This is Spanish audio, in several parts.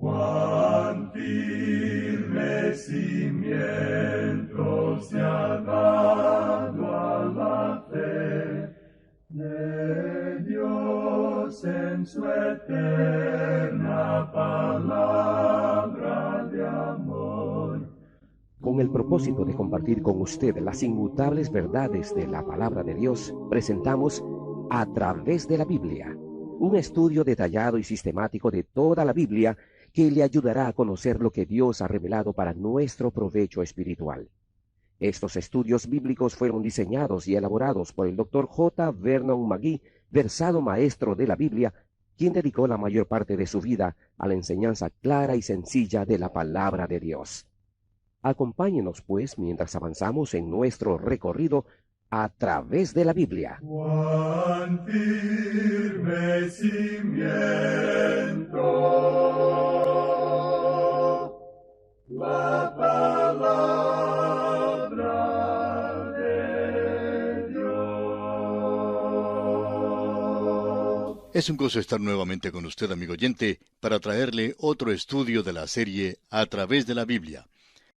Cuán firme cimiento se ha dado a la fe de Dios en su eterna palabra de amor. Con el propósito de compartir con usted las inmutables verdades de la palabra de Dios, presentamos A Través de la Biblia, un estudio detallado y sistemático de toda la Biblia que le ayudará a conocer lo que Dios ha revelado para nuestro provecho espiritual. Estos estudios bíblicos fueron diseñados y elaborados por el Dr. J. Vernon McGee, versado maestro de la Biblia, quien dedicó la mayor parte de su vida a la enseñanza clara y sencilla de la palabra de Dios. Acompáñenos, pues, mientras avanzamos en nuestro recorrido a través de la Biblia. Cuán firme cimiento la palabra de Dios. Es un gozo estar nuevamente con usted, amigo oyente, para traerle otro estudio de la serie A Través de la Biblia.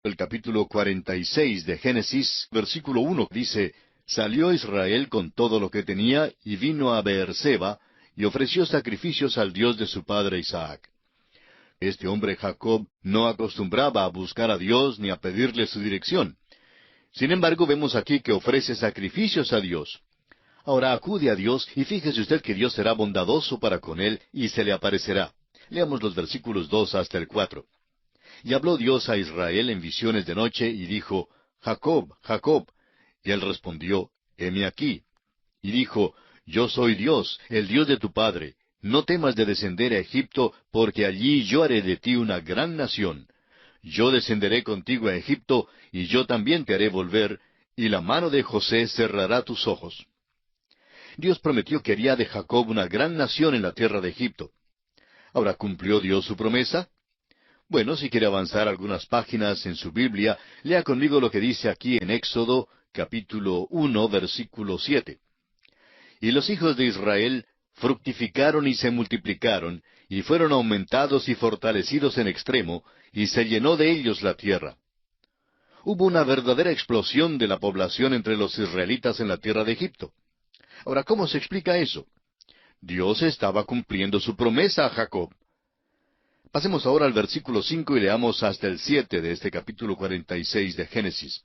El capítulo 46 de Génesis, versículo 1, dice: Salió Israel con todo lo que tenía y vino a Beerseba y ofreció sacrificios al Dios de su padre Isaac. Este hombre Jacob no acostumbraba a buscar a Dios ni a pedirle su dirección. Sin embargo, vemos aquí que ofrece sacrificios a Dios. Ahora acude a Dios y fíjese usted que Dios será bondadoso para con él y se le aparecerá. Leamos los versículos 2 hasta el 4. Y habló Dios a Israel en visiones de noche, y dijo: Jacob, Jacob. Y él respondió: Heme aquí. Y dijo: Yo soy Dios, el Dios de tu padre. No temas de descender a Egipto, porque allí yo haré de ti una gran nación. Yo descenderé contigo a Egipto, y yo también te haré volver, y la mano de José cerrará tus ojos. Dios prometió que haría de Jacob una gran nación en la tierra de Egipto. Ahora, ¿cumplió Dios su promesa? Bueno, si quiere avanzar algunas páginas en su Biblia, lea conmigo lo que dice aquí en Éxodo, capítulo 1, versículo 7. Y los hijos de Israel fructificaron y se multiplicaron, y fueron aumentados y fortalecidos en extremo, y se llenó de ellos la tierra. Hubo una verdadera explosión de la población entre los israelitas en la tierra de Egipto. Ahora, ¿cómo se explica eso? Dios estaba cumpliendo su promesa a Jacob. Pasemos ahora al versículo 5 y leamos hasta el 7 de este capítulo 46 de Génesis.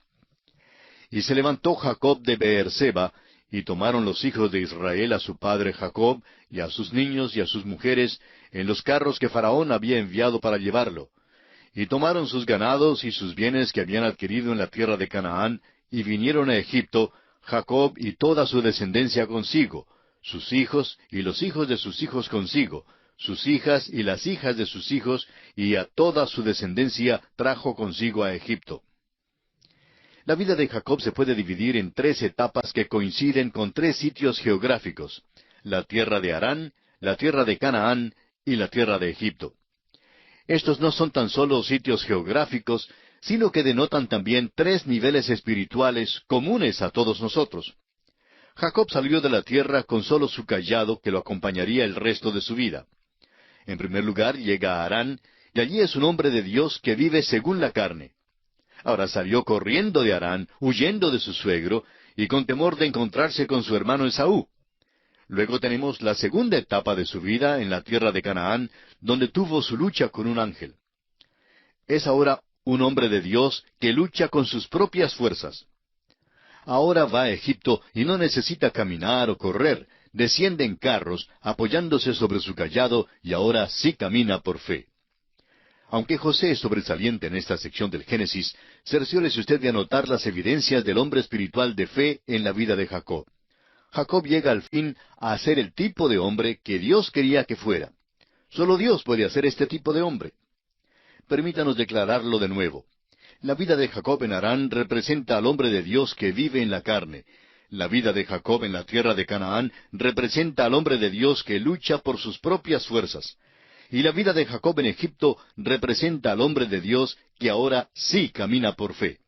Y se levantó Jacob de Beerseba, y tomaron los hijos de Israel a su padre Jacob, y a sus niños y a sus mujeres, en los carros que Faraón había enviado para llevarlo. Y tomaron sus ganados y sus bienes que habían adquirido en la tierra de Canaán, y vinieron a Egipto, Jacob y toda su descendencia consigo, sus hijos y los hijos de sus hijos consigo, sus hijas y las hijas de sus hijos, y a toda su descendencia trajo consigo a Egipto. La vida de Jacob se puede dividir en 3 etapas que coinciden con 3 sitios geográficos: la tierra de Harán, la tierra de Canaán y la tierra de Egipto. Estos no son tan solo sitios geográficos, sino que denotan también 3 niveles espirituales comunes a todos nosotros. Jacob salió de la tierra con solo su cayado que lo acompañaría el resto de su vida. En primer lugar llega a Harán, y allí es un hombre de Dios que vive según la carne. Ahora salió corriendo de Harán, huyendo de su suegro, y con temor de encontrarse con su hermano Esaú. Luego tenemos la segunda etapa de su vida en la tierra de Canaán, donde tuvo su lucha con un ángel. Es ahora un hombre de Dios que lucha con sus propias fuerzas. Ahora va a Egipto y no necesita caminar o correr, desciende en carros, apoyándose sobre su cayado, y ahora sí camina por fe. Aunque José es sobresaliente en esta sección del Génesis, cerciórese usted de anotar las evidencias del hombre espiritual de fe en la vida de Jacob. Jacob llega al fin a ser el tipo de hombre que Dios quería que fuera. Solo Dios puede hacer este tipo de hombre. Permítanos declararlo de nuevo. La vida de Jacob en Harán representa al hombre de Dios que vive en la carne. La vida de Jacob en la tierra de Canaán representa al hombre de Dios que lucha por sus propias fuerzas. Y la vida de Jacob en Egipto representa al hombre de Dios que ahora sí camina por fe.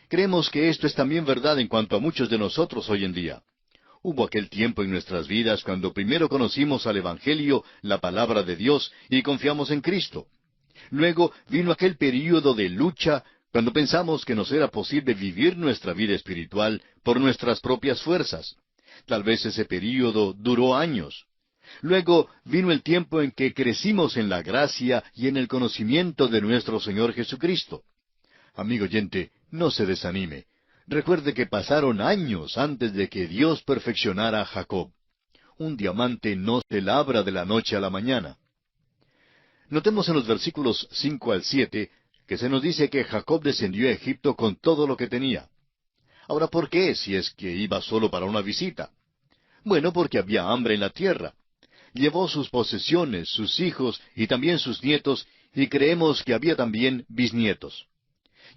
Creemos que esto es también verdad en cuanto a muchos de nosotros hoy en día. Hubo aquel tiempo en nuestras vidas cuando primero conocimos al Evangelio, la palabra de Dios, y confiamos en Cristo. Luego vino aquel período de lucha cuando pensamos que nos era posible vivir nuestra vida espiritual por nuestras propias fuerzas. Tal vez ese período duró años. Luego vino el tiempo en que crecimos en la gracia y en el conocimiento de nuestro Señor Jesucristo. Amigo oyente, no se desanime. Recuerde que pasaron años antes de que Dios perfeccionara a Jacob. Un diamante no se labra de la noche a la mañana. Notemos en los versículos 5 al 7 que se nos dice que Jacob descendió a Egipto con todo lo que tenía. Ahora, ¿por qué si es que iba solo para una visita? Bueno, porque había hambre en la tierra. Llevó sus posesiones, sus hijos y también sus nietos, y creemos que había también bisnietos.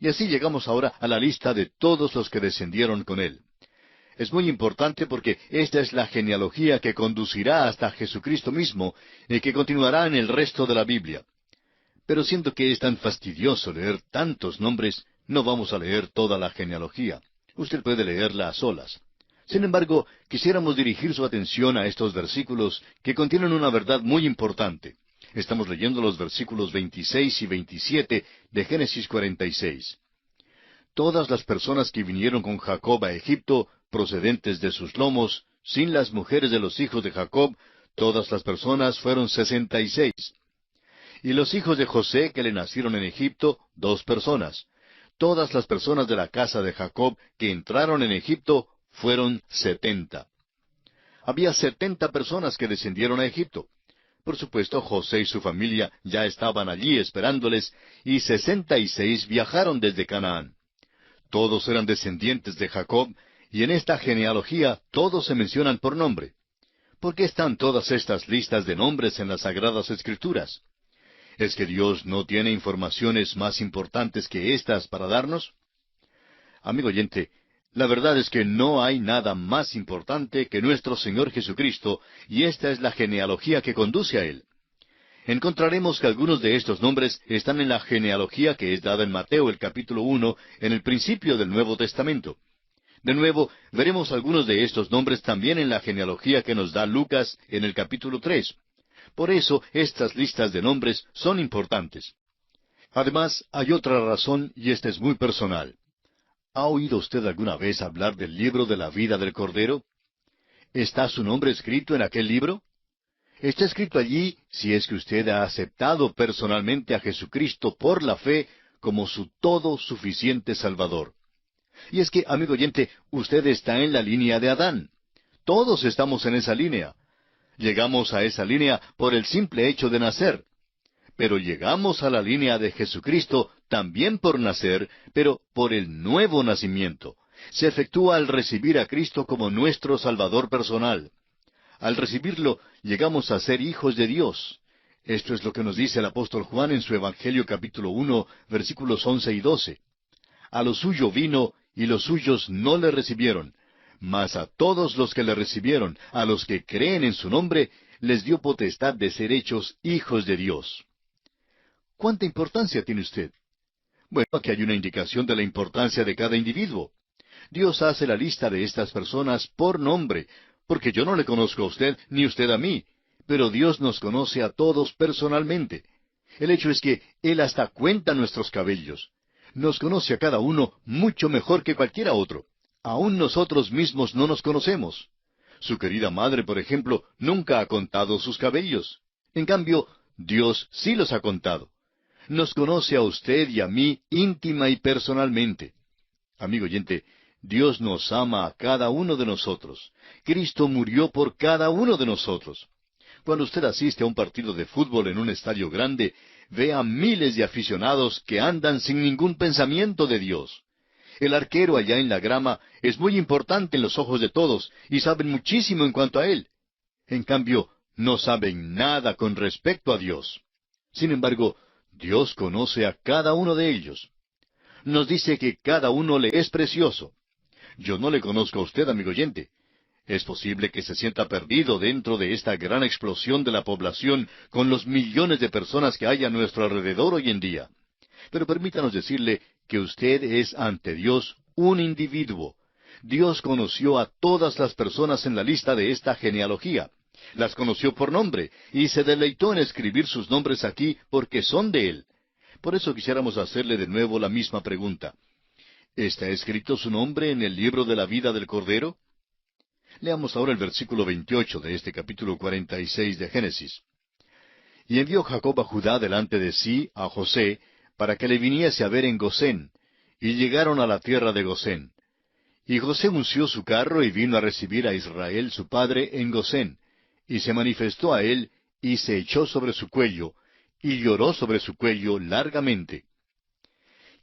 Y así llegamos ahora a la lista de todos los que descendieron con él. Es muy importante porque esta es la genealogía que conducirá hasta Jesucristo mismo y que continuará en el resto de la Biblia. Pero siento que es tan fastidioso leer tantos nombres, no vamos a leer toda la genealogía. Usted puede leerla a solas. Sin embargo, quisiéramos dirigir su atención a estos versículos que contienen una verdad muy importante. Estamos leyendo los versículos 26 y 27 de Génesis 46. Todas las personas que vinieron con Jacob a Egipto, procedentes de sus lomos, sin las mujeres de los hijos de Jacob, todas las personas fueron 66. Y los hijos de José que le nacieron en Egipto, 2 personas. Todas las personas de la casa de Jacob que entraron en Egipto fueron 70. Había 70 personas que descendieron a Egipto. Por supuesto, José y su familia ya estaban allí esperándoles, y 66 viajaron desde Canaán. Todos eran descendientes de Jacob, y en esta genealogía todos se mencionan por nombre. ¿Por qué están todas estas listas de nombres en las Sagradas Escrituras? ¿Es que Dios no tiene informaciones más importantes que estas para darnos? Amigo oyente, la verdad es que no hay nada más importante que nuestro Señor Jesucristo, y esta es la genealogía que conduce a Él. Encontraremos que algunos de estos nombres están en la genealogía que es dada en Mateo el capítulo 1, en el principio del Nuevo Testamento. De nuevo, veremos algunos de estos nombres también en la genealogía que nos da Lucas en el capítulo 3. Por eso, estas listas de nombres son importantes. Además, hay otra razón, y esta es muy personal. ¿Ha oído usted alguna vez hablar del libro de la vida del Cordero? ¿Está su nombre escrito en aquel libro? Está escrito allí si es que usted ha aceptado personalmente a Jesucristo por la fe como su todo suficiente Salvador. Y es que, amigo oyente, usted está en la línea de Adán. Todos estamos en esa línea. Llegamos a esa línea por el simple hecho de nacer. Pero llegamos a la línea de Jesucristo también por nacer, pero por el nuevo nacimiento. Se efectúa al recibir a Cristo como nuestro Salvador personal. Al recibirlo, llegamos a ser hijos de Dios. Esto es lo que nos dice el apóstol Juan en su Evangelio capítulo 1, versículos 11 y 12. A lo suyo vino, y los suyos no le recibieron. Mas a todos los que le recibieron, a los que creen en su nombre, les dio potestad de ser hechos hijos de Dios. ¿Cuánta importancia tiene usted? Bueno, aquí hay una indicación de la importancia de cada individuo. Dios hace la lista de estas personas por nombre, porque yo no le conozco a usted, ni usted a mí, pero Dios nos conoce a todos personalmente. El hecho es que Él hasta cuenta nuestros cabellos. Nos conoce a cada uno mucho mejor que cualquiera otro. Aún nosotros mismos no nos conocemos. Su querida madre, por ejemplo, nunca ha contado sus cabellos. En cambio, Dios sí los ha contado. Nos conoce a usted y a mí íntima y personalmente. Amigo oyente, Dios nos ama a cada uno de nosotros. Cristo murió por cada uno de nosotros. Cuando usted asiste a un partido de fútbol en un estadio grande, ve a miles de aficionados que andan sin ningún pensamiento de Dios. El arquero allá en la grama es muy importante en los ojos de todos y saben muchísimo en cuanto a él. En cambio, no saben nada con respecto a Dios. Sin embargo, Dios conoce a cada uno de ellos. Nos dice que cada uno le es precioso. Yo no le conozco a usted, amigo oyente. Es posible que se sienta perdido dentro de esta gran explosión de la población con los millones de personas que hay a nuestro alrededor hoy en día. Pero permítanos decirle que usted es ante Dios un individuo. Dios conoció a todas las personas en la lista de esta genealogía. Las conoció por nombre y se deleitó en escribir sus nombres aquí porque son de Él. Por eso quisiéramos hacerle de nuevo la misma pregunta. ¿Está escrito su nombre en el libro de la vida del Cordero? Leamos ahora el versículo 28 de este capítulo 46 de Génesis. Y envió Jacob a Judá delante de sí, a José, para que le viniese a ver en Gosén, y llegaron a la tierra de Gosén. Y José unció su carro y vino a recibir a Israel su padre en Gosén, y se manifestó a él, y se echó sobre su cuello, y lloró sobre su cuello largamente.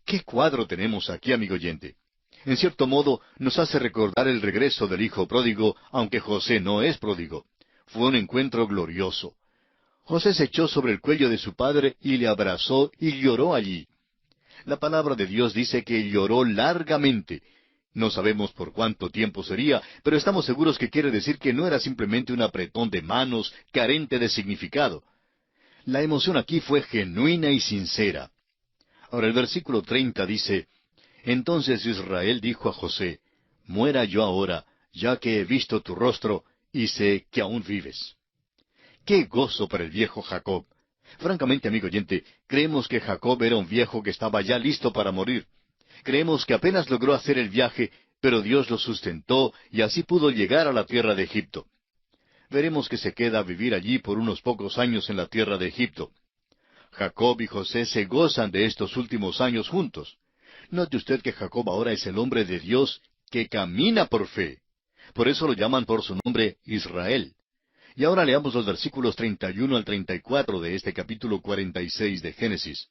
¿Qué cuadro tenemos aquí, amigo oyente? En cierto modo, nos hace recordar el regreso del hijo pródigo, aunque José no es pródigo. Fue un encuentro glorioso. José se echó sobre el cuello de su padre y le abrazó y lloró allí. La palabra de Dios dice que lloró largamente. No sabemos por cuánto tiempo sería, pero estamos seguros que quiere decir que no era simplemente un apretón de manos carente de significado. La emoción aquí fue genuina y sincera. Ahora el versículo 30 dice, Entonces Israel dijo a José, Muera yo ahora, ya que he visto tu rostro, y sé que aún vives. ¡Qué gozo para el viejo Jacob! Francamente, amigo oyente, creemos que Jacob era un viejo que estaba ya listo para morir. Creemos que apenas logró hacer el viaje, pero Dios lo sustentó, y así pudo llegar a la tierra de Egipto. Veremos que se queda a vivir allí por unos pocos años en la tierra de Egipto. Jacob y José se gozan de estos últimos años juntos. Note usted que Jacob ahora es el hombre de Dios que camina por fe. Por eso lo llaman por su nombre Israel. Y ahora leamos los versículos 31 al 34 de este capítulo 46 de Génesis.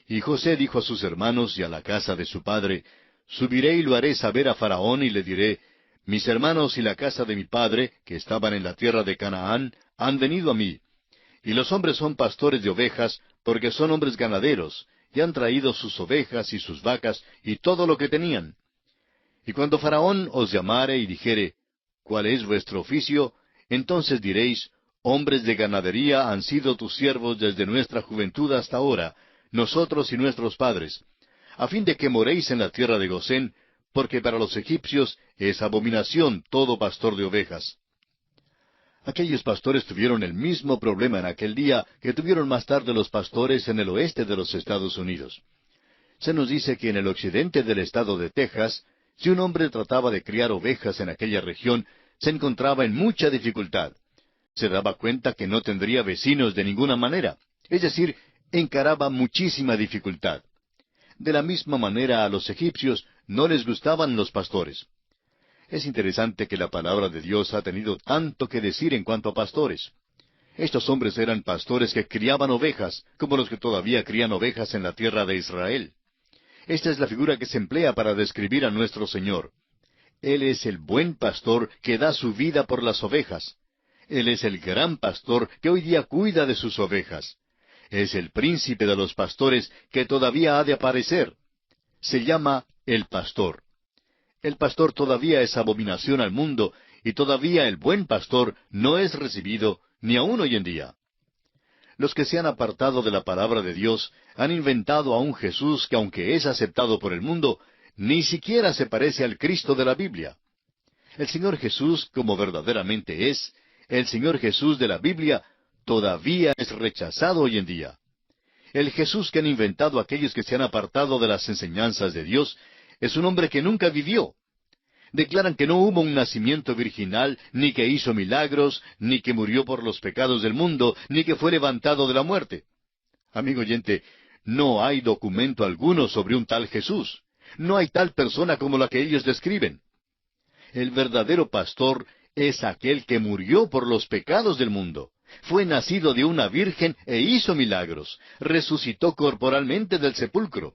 Y José dijo a sus hermanos y a la casa de su padre, Subiré y lo haré saber a Faraón y le diré, Mis hermanos y la casa de mi padre, que estaban en la tierra de Canaán, han venido a mí. Y los hombres son pastores de ovejas, porque son hombres ganaderos, y han traído sus ovejas y sus vacas y todo lo que tenían. Y cuando Faraón os llamare y dijere, ¿Cuál es vuestro oficio? Entonces diréis, Hombres de ganadería han sido tus siervos desde nuestra juventud hasta ahora, nosotros y nuestros padres, a fin de que moréis en la tierra de Gosén, porque para los egipcios es abominación todo pastor de ovejas. Aquellos pastores tuvieron el mismo problema en aquel día que tuvieron más tarde los pastores en el oeste de los Estados Unidos. Se nos dice que en el occidente del estado de Texas, si un hombre trataba de criar ovejas en aquella región, se encontraba en mucha dificultad. Se daba cuenta que no tendría vecinos de ninguna manera, es decir, encaraba muchísima dificultad. De la misma manera a los egipcios no les gustaban los pastores. Es interesante que la palabra de Dios ha tenido tanto que decir en cuanto a pastores. Estos hombres eran pastores que criaban ovejas, como los que todavía crían ovejas en la tierra de Israel. Esta es la figura que se emplea para describir a nuestro Señor. Él es el buen pastor que da su vida por las ovejas. Él es el gran pastor que hoy día cuida de sus ovejas. Es el príncipe de los pastores que todavía ha de aparecer. Se llama el pastor. El pastor todavía es abominación al mundo, y todavía el buen pastor no es recibido, ni aún hoy en día. Los que se han apartado de la palabra de Dios han inventado a un Jesús que, aunque es aceptado por el mundo, ni siquiera se parece al Cristo de la Biblia. El Señor Jesús, como verdaderamente es, el Señor Jesús de la Biblia, todavía es rechazado hoy en día. El Jesús que han inventado aquellos que se han apartado de las enseñanzas de Dios es un hombre que nunca vivió. Declaran que no hubo un nacimiento virginal, ni que hizo milagros, ni que murió por los pecados del mundo, ni que fue levantado de la muerte. Amigo oyente, no hay documento alguno sobre un tal Jesús. No hay tal persona como la que ellos describen. El verdadero pastor es aquel que murió por los pecados del mundo. Fue nacido de una virgen e hizo milagros. Resucitó corporalmente del sepulcro.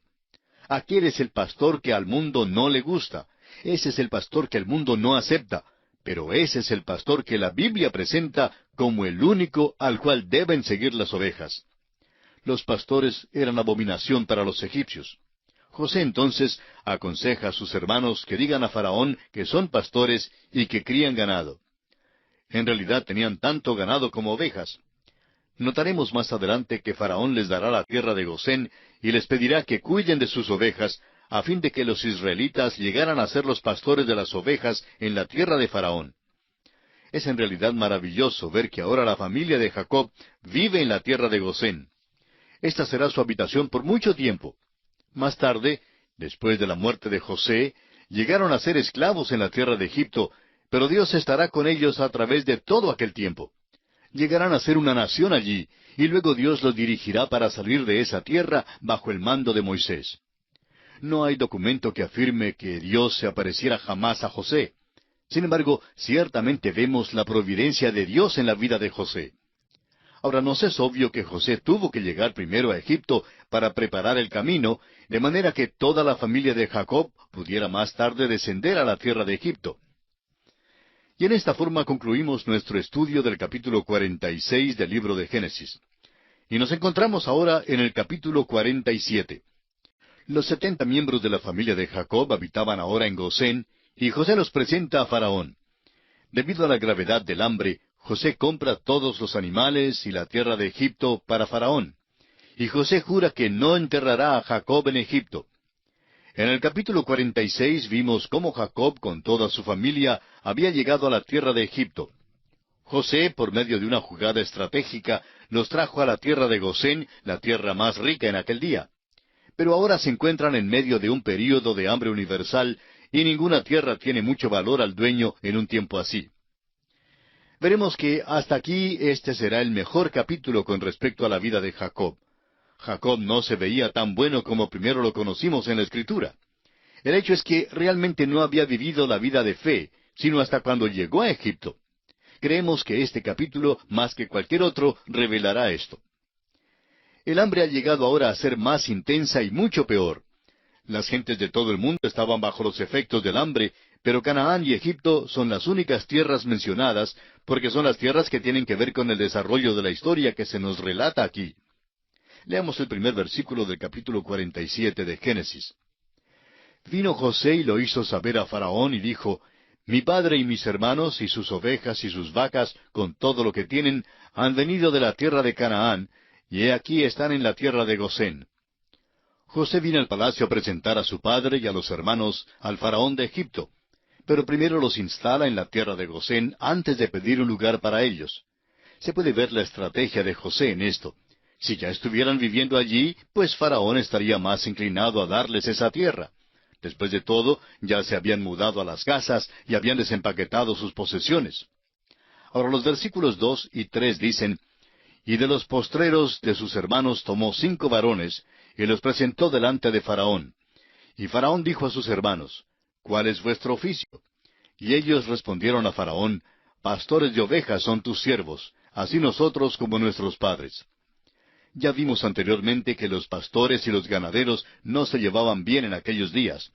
Aquel es el pastor que al mundo no le gusta. Ese es el pastor que el mundo no acepta. Pero ese es el pastor que la Biblia presenta como el único al cual deben seguir las ovejas. Los pastores eran abominación para los egipcios. José entonces aconseja a sus hermanos que digan a Faraón que son pastores y que crían ganado. En realidad tenían tanto ganado como ovejas. Notaremos más adelante que Faraón les dará la tierra de Gosén y les pedirá que cuiden de sus ovejas, a fin de que los israelitas llegaran a ser los pastores de las ovejas en la tierra de Faraón. Es en realidad maravilloso ver que ahora la familia de Jacob vive en la tierra de Gosén. Esta será su habitación por mucho tiempo. Más tarde, después de la muerte de José, llegaron a ser esclavos en la tierra de Egipto, pero Dios estará con ellos a través de todo aquel tiempo. Llegarán a ser una nación allí, y luego Dios los dirigirá para salir de esa tierra bajo el mando de Moisés. No hay documento que afirme que Dios se apareciera jamás a José. Sin embargo, ciertamente vemos la providencia de Dios en la vida de José. Ahora, nos es obvio que José tuvo que llegar primero a Egipto para preparar el camino, de manera que toda la familia de Jacob pudiera más tarde descender a la tierra de Egipto. Y en esta forma concluimos nuestro estudio del capítulo 46 del libro de Génesis. Y nos encontramos ahora en el capítulo 47. Los 70 miembros de la familia de Jacob habitaban ahora en Gosén, y José los presenta a Faraón. Debido a la gravedad del hambre, José compra todos los animales y la tierra de Egipto para Faraón. Y José jura que no enterrará a Jacob en Egipto. En el capítulo 46 vimos cómo Jacob con toda su familia había llegado a la tierra de Egipto. José, por medio de una jugada estratégica, los trajo a la tierra de Gosén, la tierra más rica en aquel día. Pero ahora se encuentran en medio de un período de hambre universal, y ninguna tierra tiene mucho valor al dueño en un tiempo así. Veremos que hasta aquí este será el mejor capítulo con respecto a la vida de Jacob. Jacob no se veía tan bueno como primero lo conocimos en la Escritura. El hecho es que realmente no había vivido la vida de fe, sino hasta cuando llegó a Egipto. Creemos que este capítulo, más que cualquier otro, revelará esto. El hambre ha llegado ahora a ser más intensa y mucho peor. Las gentes de todo el mundo estaban bajo los efectos del hambre, pero Canaán y Egipto son las únicas tierras mencionadas, porque son las tierras que tienen que ver con el desarrollo de la historia que se nos relata aquí. Leamos el primer versículo del capítulo 47 de Génesis. Vino José y lo hizo saber a Faraón y dijo, Mi padre y mis hermanos y sus ovejas y sus vacas, con todo lo que tienen, han venido de la tierra de Canaán, y he aquí están en la tierra de Gosén. José vino al palacio a presentar a su padre y a los hermanos al faraón de Egipto, pero primero los instala en la tierra de Gosén antes de pedir un lugar para ellos. Se puede ver la estrategia de José en esto. Si ya estuvieran viviendo allí, pues Faraón estaría más inclinado a darles esa tierra. Después de todo, ya se habían mudado a las casas y habían desempaquetado sus posesiones. Ahora los versículos 2 y 3 dicen, Y de los postreros de sus hermanos tomó 5 varones, y los presentó delante de Faraón. Y Faraón dijo a sus hermanos, ¿Cuál es vuestro oficio? Y ellos respondieron a Faraón, Pastores de ovejas son tus siervos, así nosotros como nuestros padres. Ya vimos anteriormente que los pastores y los ganaderos no se llevaban bien en aquellos días.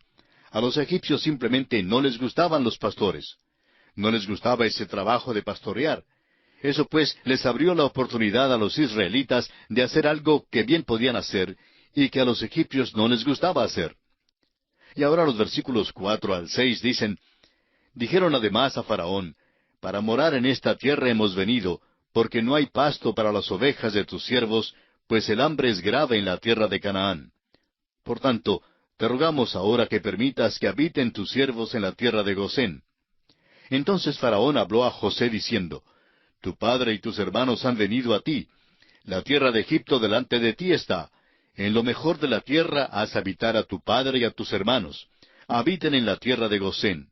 A los egipcios simplemente no les gustaban los pastores. No les gustaba ese trabajo de pastorear. Eso pues les abrió la oportunidad a los israelitas de hacer algo que bien podían hacer y que a los egipcios no les gustaba hacer. Y ahora los versículos 4 al 6 dicen, Dijeron además a Faraón, Para morar en esta tierra hemos venido, porque no hay pasto para las ovejas de tus siervos, pues el hambre es grave en la tierra de Canaán. Por tanto, te rogamos ahora que permitas que habiten tus siervos en la tierra de Gosén. Entonces Faraón habló a José diciendo, Tu padre y tus hermanos han venido a ti. La tierra de Egipto delante de ti está. En lo mejor de la tierra haz habitar a tu padre y a tus hermanos. Habiten en la tierra de Gosén.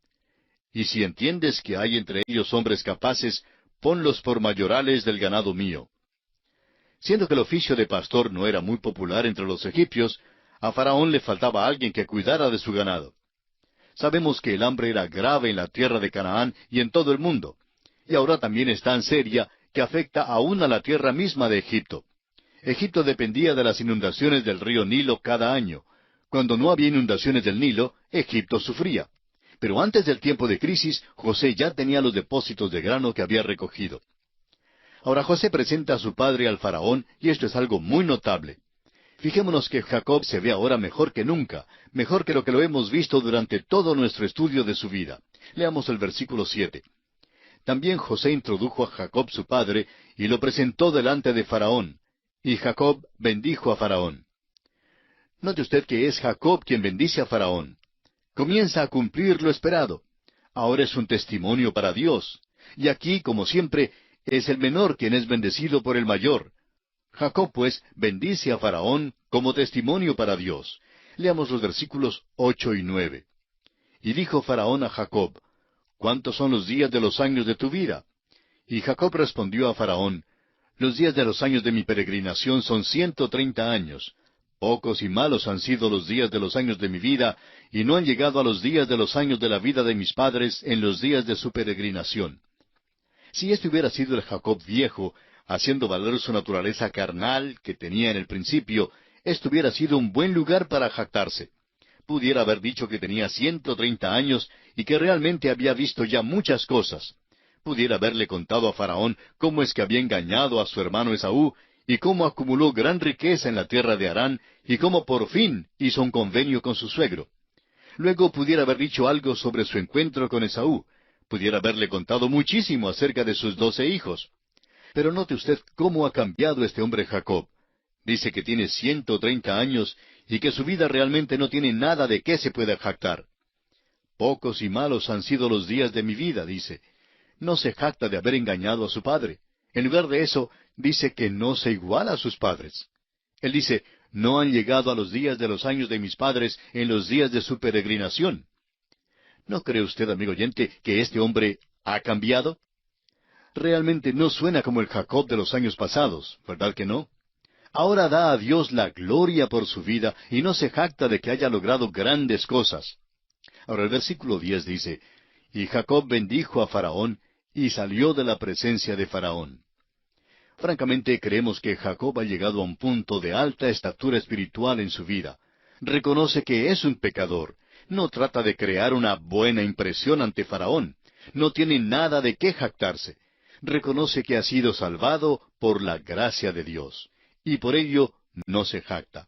Y si entiendes que hay entre ellos hombres capaces, ponlos por mayorales del ganado mío. Siendo que el oficio de pastor no era muy popular entre los egipcios, a Faraón le faltaba alguien que cuidara de su ganado. Sabemos que el hambre era grave en la tierra de Canaán y en todo el mundo, y ahora también es tan seria que afecta aún a la tierra misma de Egipto. Egipto dependía de las inundaciones del río Nilo cada año. Cuando no había inundaciones del Nilo, Egipto sufría. Pero antes del tiempo de crisis, José ya tenía los depósitos de grano que había recogido. Ahora José presenta a su padre al faraón, y esto es algo muy notable. Fijémonos que Jacob se ve ahora mejor que nunca, mejor que lo que lo hemos visto durante todo nuestro estudio de su vida. Leamos el versículo 7. También José introdujo a Jacob su padre, y lo presentó delante de Faraón. Y Jacob bendijo a Faraón. Note usted que es Jacob quien bendice a Faraón. Comienza a cumplir lo esperado. Ahora es un testimonio para Dios. Y aquí, como siempre, es el menor quien es bendecido por el mayor. Jacob, pues, bendice a Faraón como testimonio para Dios. Leamos los versículos 8 y 9. Y dijo Faraón a Jacob, ¿cuántos son los días de los años de tu vida? Y Jacob respondió a Faraón, los días de los años de mi peregrinación son 130 años. Pocos y malos han sido los días de los años de mi vida, y no han llegado a los días de los años de la vida de mis padres en los días de su peregrinación. Si este hubiera sido el Jacob viejo, haciendo valer su naturaleza carnal que tenía en el principio, esto hubiera sido un buen lugar para jactarse. Pudiera haber dicho que tenía 130 años y que realmente había visto ya muchas cosas. Pudiera haberle contado a Faraón cómo es que había engañado a su hermano Esaú, y cómo acumuló gran riqueza en la tierra de Harán, y cómo por fin hizo un convenio con su suegro. Luego pudiera haber dicho algo sobre su encuentro con Esaú. Pudiera haberle contado muchísimo acerca de sus 12 hijos. Pero note usted cómo ha cambiado este hombre Jacob. Dice que tiene 130 años y que su vida realmente no tiene nada de qué se pueda jactar. Pocos y malos han sido los días de mi vida, dice. No se jacta de haber engañado a su padre. En lugar de eso, dice que no se iguala a sus padres. Él dice, no han llegado a los días de los años de mis padres en los días de su peregrinación. ¿No cree usted, amigo oyente, que este hombre ha cambiado? Realmente no suena como el Jacob de los años pasados, ¿verdad que no? Ahora da a Dios la gloria por su vida y no se jacta de que haya logrado grandes cosas. Ahora el versículo 10 dice, y Jacob bendijo a Faraón y salió de la presencia de Faraón. Francamente creemos que Jacob ha llegado a un punto de alta estatura espiritual en su vida. Reconoce que es un pecador. No trata de crear una buena impresión ante Faraón. No tiene nada de qué jactarse. Reconoce que ha sido salvado por la gracia de Dios. Y por ello no se jacta.